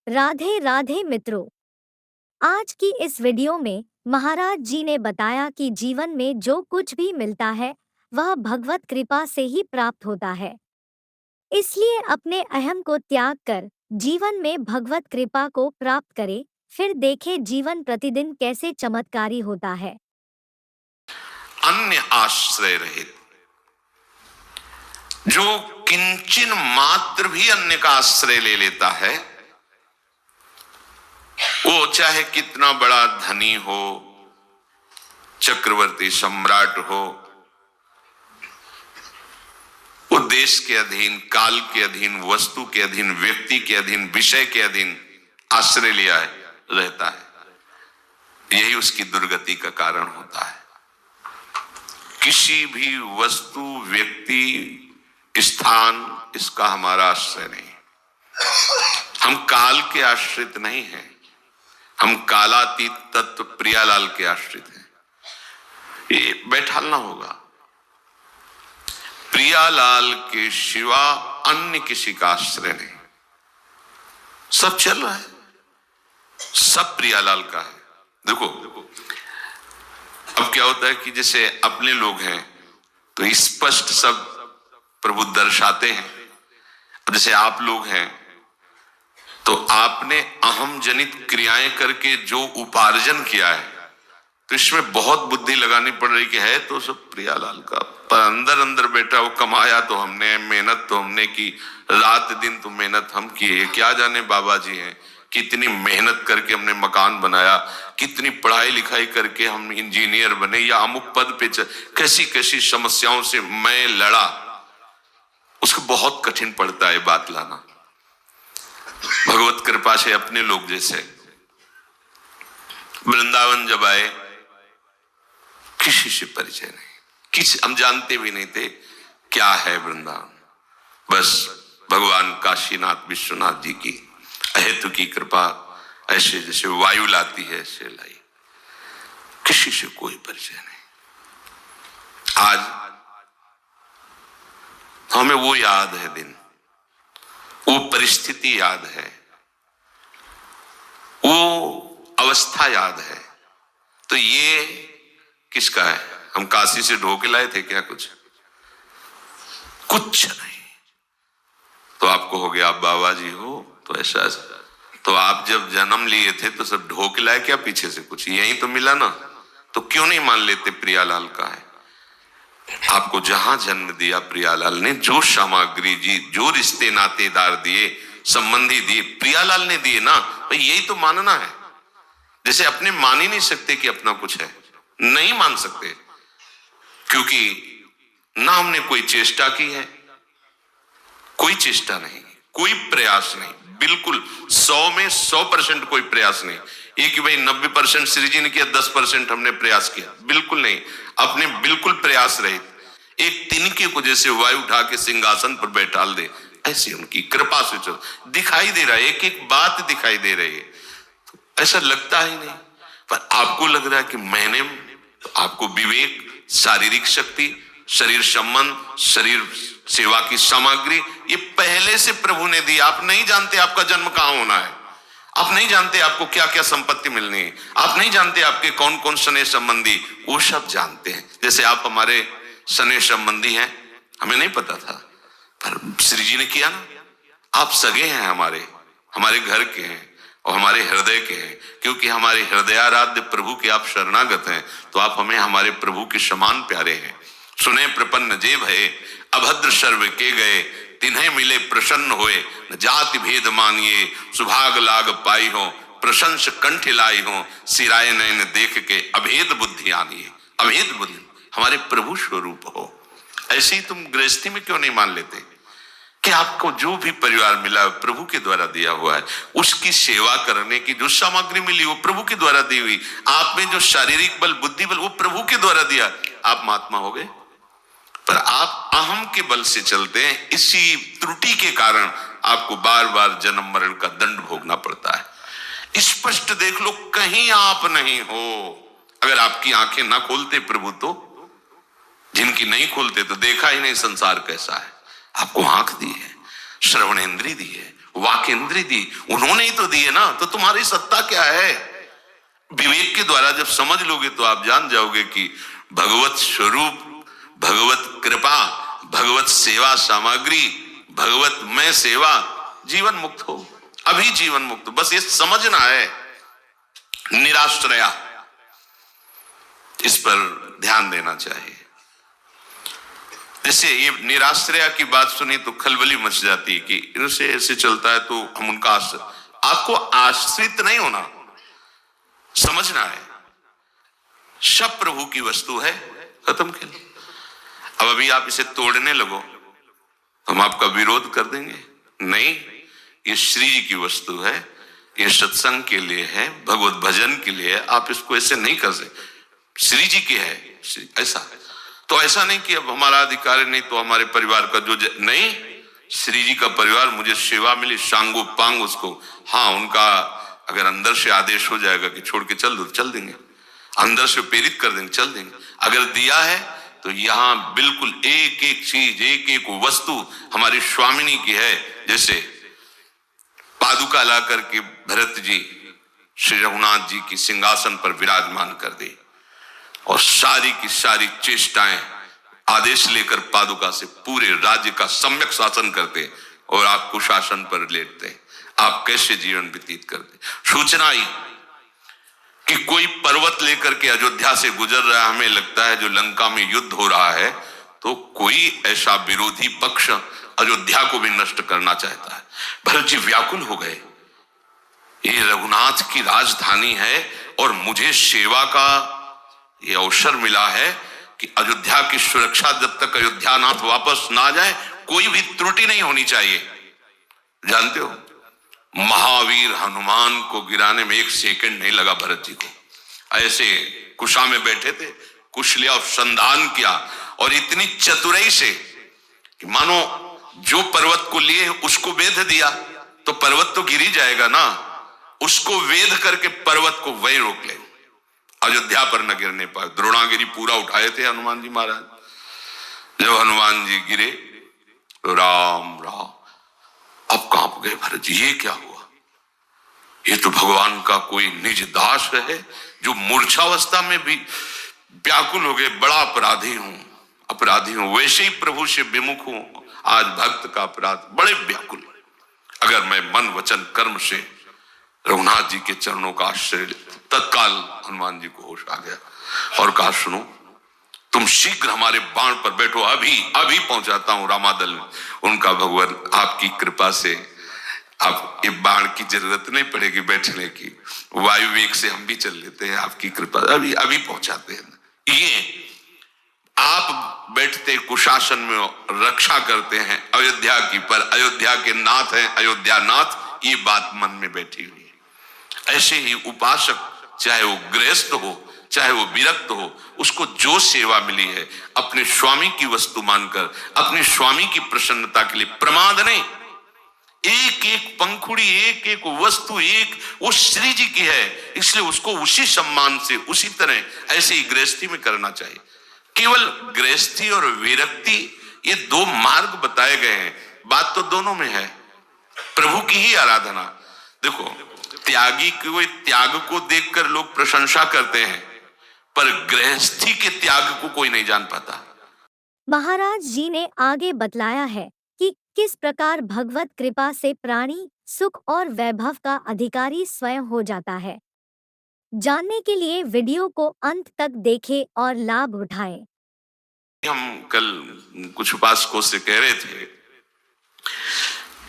राधे राधे मित्रों। आज की इस वीडियो में महाराज जी ने बताया कि जीवन में जो कुछ भी मिलता है वह भगवत कृपा से ही प्राप्त होता है। इसलिए अपने अहम को त्याग कर जीवन में भगवत कृपा को प्राप्त करें, फिर देखें जीवन प्रतिदिन कैसे चमत्कारी होता है। अन्य आश्रय रहित, जो किंचन मात्र भी अन्य का आश्रय ले लेता है, वो चाहे कितना बड़ा धनी हो, चक्रवर्ती सम्राट हो, वो देश के अधीन, काल के अधीन, वस्तु के अधीन, व्यक्ति के अधीन, विषय के अधीन आश्रय लिया है रहता है। यही उसकी दुर्गति का कारण होता है। किसी भी वस्तु, व्यक्ति, स्थान, इसका हमारा आश्रय नहीं। हम काल के आश्रित नहीं हैं, हम कालातीत तत्व प्रियालाल के आश्रित हैं। ये बैठालना होगा। प्रियालाल के सिवा अन्य किसी का आश्रय नहीं। सब चल रहा है, सब प्रियालाल का है। देखो, अब क्या होता है कि जैसे अपने लोग हैं तो स्पष्ट सब प्रभु दर्शाते हैं। अब जैसे आप लोग हैं तो आपने अहम जनित क्रियाएं करके जो उपार्जन किया है, तो इसमें बहुत बुद्धि लगानी पड़ रही कि है तो सब प्रियालाल का, पर अंदर अंदर बैठा वो कमाया तो हमने, मेहनत तो हमने की, रात दिन तो मेहनत हम किए। क्या जाने बाबा जी हैं, कितनी मेहनत करके हमने मकान बनाया, कितनी पढ़ाई लिखाई करके हम इंजीनियर बने या अमुक पद पे कैसी कैसी समस्याओं से मैं लड़ा। उसको बहुत कठिन पड़ता है बात लाना। भगवत कृपा से अपने लोग जैसे वृंदावन जब आए, किसी से परिचय नहीं, किसी, हम जानते भी नहीं थे क्या है वृंदावन। बस भगवान काशीनाथ विश्वनाथ जी की अहेतु की कृपा, ऐसे जैसे वायु लाती है ऐसे लाई। किसी से कोई परिचय नहीं। आज हमें वो याद है दिन, वो परिस्थिति याद है, वो अवस्था याद है। तो ये किसका है? हम काशी से ढो के लाए थे क्या? कुछ नहीं। तो आपको हो गया आप बाबा जी हो तो ऐसा, तो आप जब जन्म लिए थे तो सब ढो के लाए क्या पीछे से? कुछ यही तो मिला ना। तो क्यों नहीं मान लेते प्रियालाल का है? आपको जहां जन्म दिया प्रियालाल ने, जो सामग्री जी, जो रिश्ते नातेदार दिए, संबंधी दिए, प्रियालाल ने दिए ना। भाई यही तो मानना है। जैसे अपने मान ही नहीं सकते कि अपना कुछ है, नहीं मान सकते, क्योंकि ना हमने कोई चेष्टा की है, कोई चेष्टा नहीं, कोई प्रयास नहीं, बिल्कुल 100 में 100% कोई प्रयास नहीं। ये कि भाई 90% श्री जी ने किया, 10% हमने प्रयास किया, बिल्कुल नहीं। अपने बिल्कुल प्रयास रहित एक तिनके को जैसे वायु उठा के सिंहासन पर बैठाल दे, ऐसी उनकी कृपा से चल दिखाई दे रहा है। एक एक बात दिखाई दे रही है, ऐसा लगता ही नहीं। पर आपको लग रहा है कि मैंने, तो आपको विवेक, शारीरिक शक्ति, शरीर संबंध, शरीर सेवा की सामग्री, ये पहले से प्रभु ने दी। आप नहीं जानते आपका जन्म कहां होना है, आप नहीं जानते आपको क्या क्या संपत्ति मिलनी है, आप नहीं जानते आपके कौन कौन स्नेह संबंधी, वो सब जानते हैं। जैसे आप हमारे स्नेह संबंधी हैं, हमें नहीं पता था, पर श्री जी ने किया ना। आप सगे हैं, हमारे घर के हैं और हमारे हृदय के हैं, क्योंकि हमारे हृदयाराध्य प्रभु के आप शरणागत हैं, तो आप हमें हमारे प्रभु के समान प्यारे हैं। सुने प्रपन्न जे भये, अभद्र सर्व के गए, तिन्हें मिले प्रसन्न होए, न जाति भेद मानिए, सुभाग लाग पाई हो, प्रशंस कंठ लाई हो, सिराय नयन देख के अभेद बुद्धि आनिए। अभेद बुद्धि हमारे प्रभु स्वरूप हो। ऐसे ही तुम गृहस्थी में क्यों नहीं मान लेते कि आपको जो भी परिवार मिला प्रभु के द्वारा दिया हुआ है, उसकी सेवा करने की जो सामग्री मिली वो प्रभु के द्वारा दी हुई, आप में जो शारीरिक बल, बुद्धि बल, वो प्रभु के द्वारा दिया। आप महात्मा हो गए, पर आप अहम के बल से चलते हैं। इसी त्रुटि के कारण आपको बार बार जन्म मरण का दंड भोगना पड़ता है। स्पष्ट देख लो, कहीं आप नहीं हो। अगर आपकी आंखें ना खोलते प्रभु, तो जिनकी नहीं खोलते तो देखा ही नहीं संसार कैसा है। आपको आंख दी है, श्रवण इंद्री दी है, वाक इंद्री दी, उन्होंने ही तो दी है ना, तो तुम्हारी सत्ता क्या है? विवेक के द्वारा जब समझ लोगे तो आप जान जाओगे कि भगवत स्वरूप, भगवत कृपा, भगवत सेवा सामग्री, भगवत में सेवा, जीवन मुक्त हो, अभी जीवन मुक्त हो। बस ये समझना है। निराश्रया, इस पर ध्यान देना चाहिए। जैसे ये निराश्रया की बात सुनी तो खलबली मच जाती है कि इनसे ऐसे चलता है तो हम उनका आपको आश्रित नहीं होना, समझना है सब प्रभु की वस्तु है, खत्म खेल। अब अभी आप इसे तोड़ने लगो, हम आपका विरोध कर देंगे? नहीं, ये श्री जी की वस्तु है, ये सत्संग के लिए है, भगवत भजन के लिए है, आप इसको ऐसे नहीं कर सकते। श्री जी की है, ऐसा तो ऐसा नहीं कि अब हमारा अधिकार है, नहीं तो हमारे परिवार का जो नहीं, श्री जी का परिवार, मुझे सेवा मिली सांगो पांग उसको, हाँ उनका अगर अंदर से आदेश हो जाएगा कि छोड़ के चल दो, चल देंगे, अंदर से प्रेरित कर देंगे, चल देंगे। अगर दिया है तो यहाँ बिल्कुल एक एक चीज, एक एक वस्तु हमारी स्वामिनी की है। जैसे पादुका ला करके भरत जी श्री रघुनाथ जी की सिंहासन पर विराजमान कर दी और सारी की सारी चेष्टाएं आदेश लेकर पादुका से पूरे राज्य का सम्यक शासन करते और आप कुशासन पर लेटते। आप कैसे जीवन व्यतीत करते? सूचना आई कि कोई पर्वत लेकर के अयोध्या से गुजर रहा है, हमें लगता है जो लंका में युद्ध हो रहा है, तो कोई ऐसा विरोधी पक्ष अयोध्या को भी नष्ट करना चाहता है। भरत जी व्याकुल हो गए, ये रघुनाथ की राजधानी है और मुझे सेवा का ये अवसर मिला है कि अयोध्या की सुरक्षा, जब तक अयोध्यानाथ वापस ना जाए कोई भी त्रुटि नहीं होनी चाहिए। जानते हो, महावीर हनुमान को गिराने में एक सेकंड नहीं लगा भरत जी को। ऐसे कुशा में बैठे थे, कुश लिया और संधान किया, और इतनी चतुराई से कि मानो जो पर्वत को लिए उसको वेध दिया तो पर्वत तो गिर ही जाएगा ना, उसको वेध करके पर्वत को वही रोक ले, अयोध्या पर न गिरने पाए। द्रोणागिरी पूरा उठाए थे हनुमान जी महाराज। जब हनुमान जी गिरे तो राम राम, अब कांप गए भरत जी, ये क्या हुआ? ये तो भगवान का कोई निज दास है जो मूर्छावस्था में भी व्याकुल हो गए। बड़ा अपराधी हूं, अपराधी हूं, वैसे ही प्रभु से विमुख हूं, आज भक्त का अपराध, बड़े व्याकुल। अगर मैं मन वचन कर्म से रघुनाथ जी के चरणों का आश्रय, तत्काल हनुमान जी को होश आ गया और कहा सुनो, तुम शीघ्र हमारे बाण पर बैठो, अभी अभी पहुंचाता हूं रामादल में। उनका भगवान आपकी कृपा से आप ये बाण की जरूरत नहीं पड़ेगी बैठने की, वायु वेग से हम भी चल लेते हैं, आपकी कृपा, अभी अभी पहुंचाते हैं। ये आप बैठते कुशासन में रक्षा करते हैं अयोध्या की, पर अयोध्या के नाथ हैं अयोध्या नाथ, ये बात मन में बैठी हुई है। ऐसे ही उपासक, चाहे वो गृहस्थ हो चाहे वो विरक्त हो, उसको जो सेवा मिली है अपने स्वामी की वस्तु मानकर, अपने स्वामी की प्रसन्नता के लिए, प्रमाद नहीं, एक एक पंखुड़ी, एक एक वस्तु, एक वो श्री जी की है, इसलिए उसको उसी सम्मान से, उसी तरह ऐसे ही गृहस्थी में करना चाहिए। केवल गृहस्थी और विरक्ति, ये दो मार्ग बताए गए हैं, बात तो दोनों में है, प्रभु की ही आराधना। देखो, त्यागी के त्याग को देखकर लोग प्रशंसा करते हैं, पर गृहस्थी के त्याग को कोई नहीं जान पाता। महाराज जी ने आगे बतलाया है कि किस प्रकार भगवत कृपा से प्राणी सुख और वैभव का अधिकारी स्वयं हो जाता है। जानने के लिए वीडियो को अंत तक देखें और लाभ उठाएं। हम कल कुछ उपासकों से कह रहे थे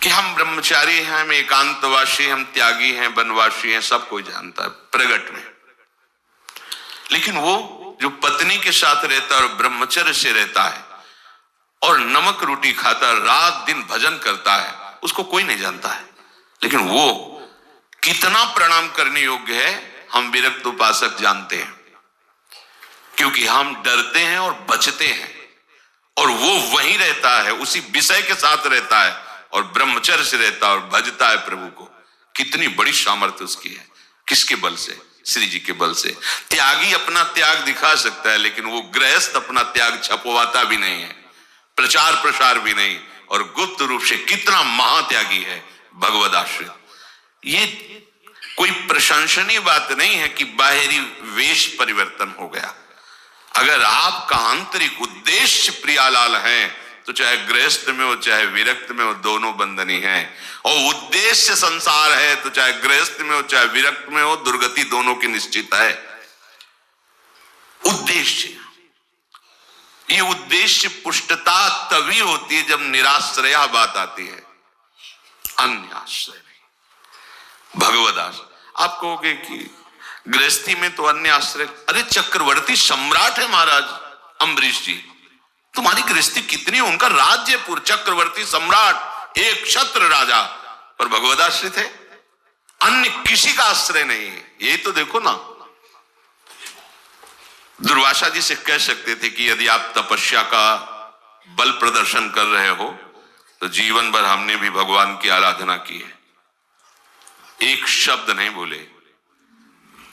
कि हम ब्रह्मचारी हैं, हम एकांतवासी, हम त्यागी हैं, वनवासी हैं, सब कोई जानता है प्रगट में। लेकिन वो जो पत्नी के साथ रहता है और ब्रह्मचर्य से रहता है और नमक रोटी खाता, रात दिन भजन करता है, उसको कोई नहीं जानता है। लेकिन वो कितना प्रणाम करने योग्य है हम विरक्त उपासक जानते हैं, क्योंकि हम डरते हैं और बचते हैं, और वो वहीं रहता है, उसी विषय के साथ रहता है और ब्रह्मचर्य से रहता है और भजता है प्रभु को। कितनी बड़ी सामर्थ्य उसकी है, किसके बल से? श्री जी के बल से। त्यागी अपना त्याग दिखा सकता है, लेकिन वो गृहस्थ अपना त्याग छपवाता भी नहीं है, प्रचार प्रसार भी नहीं, और गुप्त रूप से कितना महात्यागी है, भगवद आश्रित। ये कोई प्रशंसनीय बात नहीं है कि बाहरी वेश परिवर्तन हो गया। अगर आपका आंतरिक उद्देश्य प्रियालाल है तो चाहे गृहस्थ में हो चाहे विरक्त में हो, दोनों बंधनी है। और उद्देश्य संसार है तो चाहे गृहस्थ में हो चाहे विरक्त में हो, दुर्गति दोनों की निश्चित है। उद्देश्य, ये उद्देश्य पुष्टता तभी होती है जब निराश्रया बात आती है, अन्य आश्रय नहीं, भगवद आश्रय। आप कहोगे कि गृहस्थी में तो अन्य आश्रय, अरे चक्रवर्ती सम्राट है महाराज अम्बरीश जी, तुम्हारी गृहस्थी कितनी, उनका राज्य पूर्ण, चक्रवर्ती सम्राट, एक क्षत्र राजा, पर भगवद आश्रित है, अन्य किसी का आश्रय नहीं है। यही तो देखो ना, दुर्वासा जी से कह सकते थे कि यदि आप तपस्या का बल प्रदर्शन कर रहे हो तो जीवन भर हमने भी भगवान की आराधना की है, एक शब्द नहीं बोले,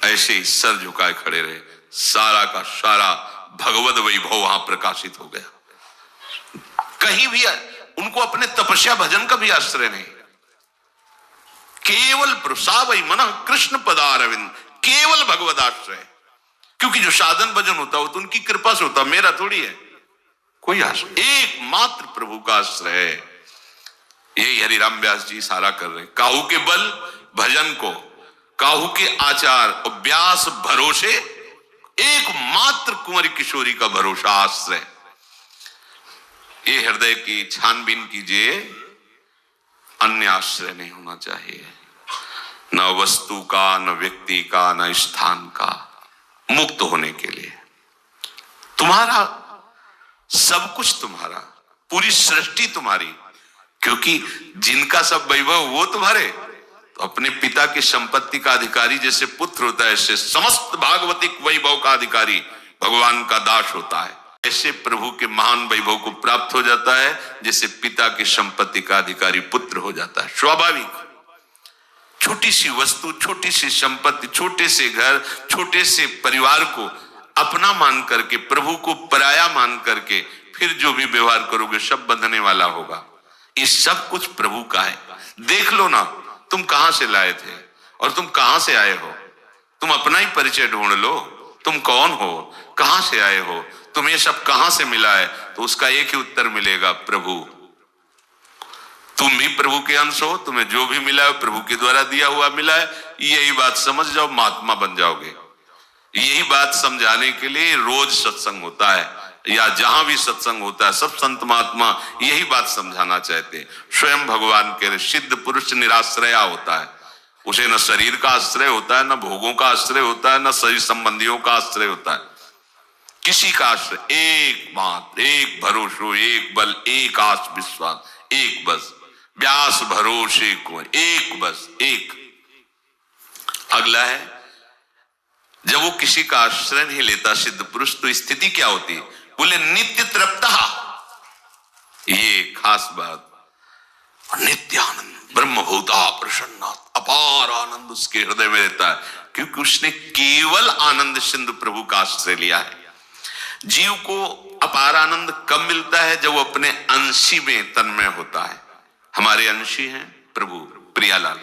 ऐसे ही सर झुकाए खड़े रहे, सारा का सारा भगवद वैभव वहां प्रकाशित हो गया। कहीं भी उनको अपने तपस्या भजन का भी आश्रय नहीं, केवल प्रसावई मन कृष्ण पदारविंद, केवल भगवद आश्रय। क्योंकि जो साधन भजन होता है वो तो उनकी कृपा से होता, मेरा थोड़ी है कोई आश्रय, एकमात्र प्रभु का आश्रय है। यही हरिराम व्यास जी सारा कर रहे हैं, काहू के बल भजन को, काहू के आचार और व्यास भरोसे, एकमात्र कुंवरी किशोरी का भरोसा आश्रय। ये हृदय की छानबीन कीजिए, अन्य आश्रय नहीं होना चाहिए, न वस्तु का, न व्यक्ति का, न स्थान का। मुक्त होने के लिए तुम्हारा सब कुछ, तुम्हारा पूरी सृष्टि तुम्हारी, क्योंकि जिनका सब वैभव वो तुम्हारे, तो अपने पिता की संपत्ति का अधिकारी जैसे पुत्र होता है, ऐसे समस्त भागवतिक वैभव का अधिकारी भगवान का दास होता है। ऐसे प्रभु के महान वैभव को प्राप्त हो जाता है जैसे पिता की संपत्ति का अधिकारी पुत्र हो जाता है। स्वाभाविक, छोटी सी वस्तु, छोटी सी संपत्ति, छोटे से घर, छोटे से परिवार को अपना मान करके, प्रभु को पराया मान करके फिर जो भी व्यवहार करोगे सब बंधने वाला होगा। ये सब कुछ प्रभु का है। देख लो ना, तुम कहां से लाए थे और तुम कहां से आए हो, तुम अपना ही परिचय ढूंढ लो, तुम कौन हो, कहां से आए हो, तुम्हें सब कहां से मिला है, तो उसका एक ही उत्तर मिलेगा, प्रभु। तुम भी प्रभु के अंश हो, तुम्हें जो भी मिला है प्रभु के द्वारा दिया हुआ मिला है। यही बात समझ जाओ, महात्मा बन जाओगे। यही बात समझाने के लिए रोज सत्संग होता है, या जहां भी सत्संग होता है सब संत महात्मा यही बात समझाना चाहते हैं। स्वयं भगवान के सिद्ध पुरुष निराश्रया होता है, उसे न शरीर का आश्रय होता है, न भोगों का आश्रय होता है, न शरीर संबंधियों का आश्रय होता है, किसी का आश्रय, एक मात्र, एक भरोसो, एक बल, एक आस विश्वास, एक बस, व्यास भरोसे को, एक बस, एक। अगला है, जब वो किसी का आश्रय नहीं लेता सिद्ध पुरुष, तो स्थिति क्या होती है? बोले नित्य तृप्ता, ये खास बात, नित्य आनंद, ब्रह्मभूता प्रसन्ना, अपार आनंद उसके हृदय में रहता है, क्योंकि उसने केवल आनंद सिंधु प्रभु का आश्रय लिया है। जीव को अपार आनंद कब मिलता है? जब वो अपने अंशी में तन्मय होता है। हमारे अंशी हैं प्रभु प्रियालाल।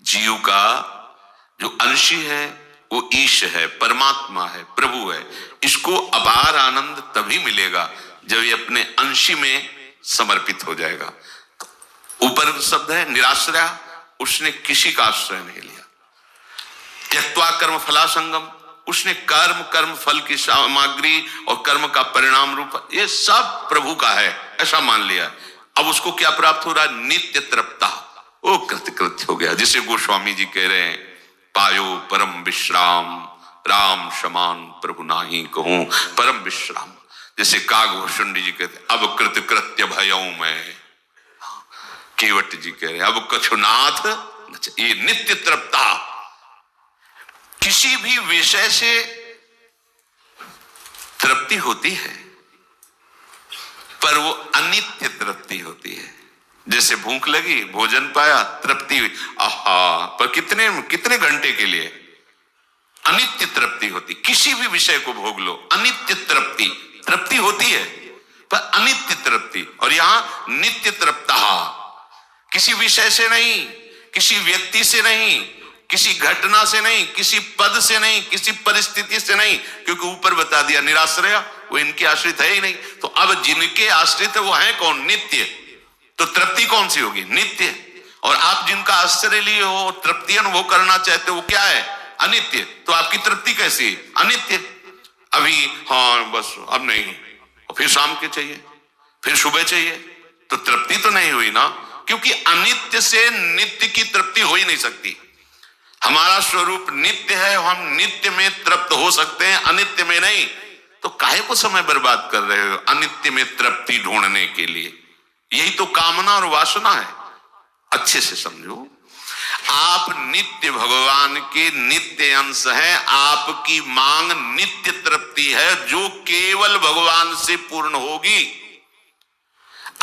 जीव का जो अंशी है वो ईश है, परमात्मा है, प्रभु है। इसको अपार आनंद तभी मिलेगा जब ये अपने अंशी में समर्पित हो जाएगा। तो ऊपर शब्द है निराश्रया, उसने किसी का आश्रय नहीं लिया। त्यक्त्वा कर्म फलासंगम, उसने कर्म फल की सामग्री और कर्म का परिणाम रूप ये सब प्रभु का है ऐसा मान लिया। अब उसको क्या प्राप्त हो रहा है? नित्य तृप्ता, वो कृतकृत्य हो गया। जिसे गोस्वामी जी कह रहे हैं, पायो परम विश्राम, राम समान प्रभु नाही कहूं परम विश्राम। जैसे कागभूषण जी कहते, अब कृतकृत्य भयऊ मैं। केवट जी कह रहे हैं, अब कछुनाथ। ये नित्य तृप्ता, किसी भी विषय से तृप्ति होती है पर वो अनित्य तृप्ति होती है। जैसे भूख लगी, भोजन पाया, तृप्ति हुई, आहा, पर कितने घंटे के लिए? अनित्य तृप्ति होती। किसी भी विषय को भोग लो, अनित्य तृप्ति होती है पर अनित्य तृप्ति। और यहां नित्य तृप्ता, किसी विषय से नहीं, किसी व्यक्ति से नहीं, किसी घटना से नहीं, किसी पद से नहीं, किसी परिस्थिति से नहीं, क्योंकि ऊपर बता दिया निराश्रय, वो इनके आश्रित है ही नहीं। तो अब जिनके आश्रित है वो है कौन? नित्य। तो तृप्ति कौन सी होगी? नित्य। और आप जिनका आश्रय लिए हो, तृप्ति अनुभव करना चाहते हो, वो क्या है? अनित्य। तो आपकी तृप्ति कैसी? अनित्य। अभी हाँ बस अब नहीं, फिर शाम के चाहिए, फिर सुबह चाहिए, तो तृप्ति तो नहीं हुई ना, क्योंकि अनित्य से नित्य की तृप्ति हो ही नहीं सकती। हमारा स्वरूप नित्य है, हम नित्य में तृप्त हो सकते हैं, अनित्य में नहीं। तो काहे को समय बर्बाद कर रहे हो अनित्य में तृप्ति ढूंढने के लिए? यही तो कामना और वासना है। अच्छे से समझो, आप नित्य भगवान के नित्य अंश हैं, आपकी मांग नित्य तृप्ति है जो केवल भगवान से पूर्ण होगी।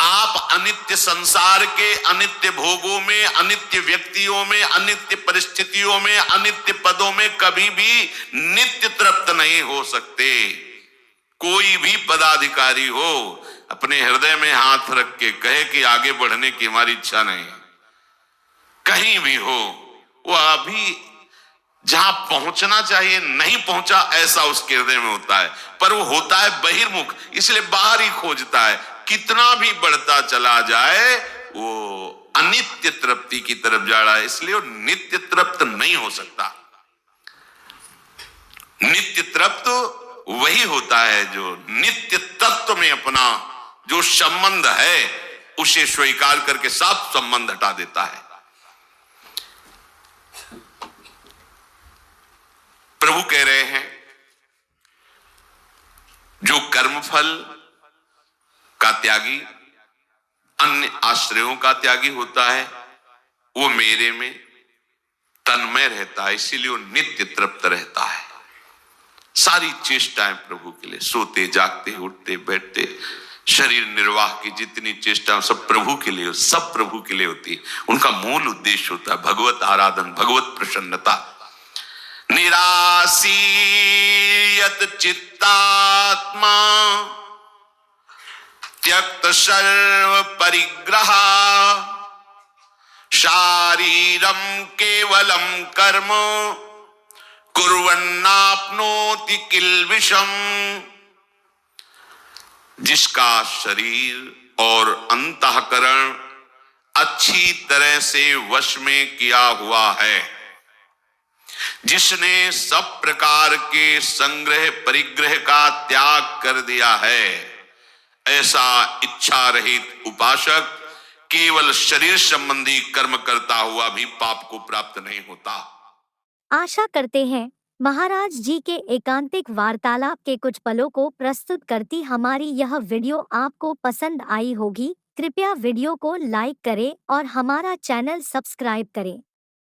आप अनित्य संसार के अनित्य भोगों में, अनित्य व्यक्तियों में, अनित्य परिस्थितियों में, अनित्य पदों में कभी भी नित्य तृप्त नहीं हो सकते। कोई भी पदाधिकारी हो, अपने हृदय में हाथ रख के कहे कि आगे बढ़ने की हमारी इच्छा नहीं, कहीं भी हो, वो अभी जहां पहुंचना चाहिए नहीं पहुंचा, ऐसा उसके हृदय में होता है। पर वो होता है बहिर्मुख, इसलिए बाहर ही खोजता है। कितना भी बढ़ता चला जाए वो अनित्य तृप्ति की तरफ जा रहा है, इसलिए वो नित्य तृप्त नहीं हो सकता। नित्य तृप्त वही होता है जो नित्य तत्व में अपना जो संबंध है उसे स्वीकार करके साफ संबंध हटा देता है। प्रभु कह रहे हैं जो कर्मफल का त्यागी, अन्य आश्रयों का त्यागी होता है, वो मेरे में तन्मय रहता है, इसीलिए वो नित्य तृप्त रहता है। सारी चेष्टाएं प्रभु के लिए, सोते जागते उठते बैठते शरीर निर्वाह की जितनी चेष्टाएं सब प्रभु के लिए, सब प्रभु के लिए होती। उनका मूल उद्देश्य होता है भगवत आराधन, भगवत प्रसन्नता। निरासीयत चित्तात्मा त्यक्त सर्व परिग्रह शारीरम केवलम कर्म कुर्वन्नाप्नोति किल्बिषम। जिसका शरीर और अंतःकरण अच्छी तरह से वश में किया हुआ है, जिसने सब प्रकार के संग्रह परिग्रह का त्याग कर दिया है, ऐसा इच्छा रहित उपासक केवल शरीर संबंधी कर्म करता हुआ भी पाप को प्राप्त नहीं होता। आशा करते हैं महाराज जी के एकांतिक वार्तालाप के कुछ पलों को प्रस्तुत करती हमारी यह वीडियो आपको पसंद आई होगी। कृपया वीडियो को लाइक करें और हमारा चैनल सब्सक्राइब करें।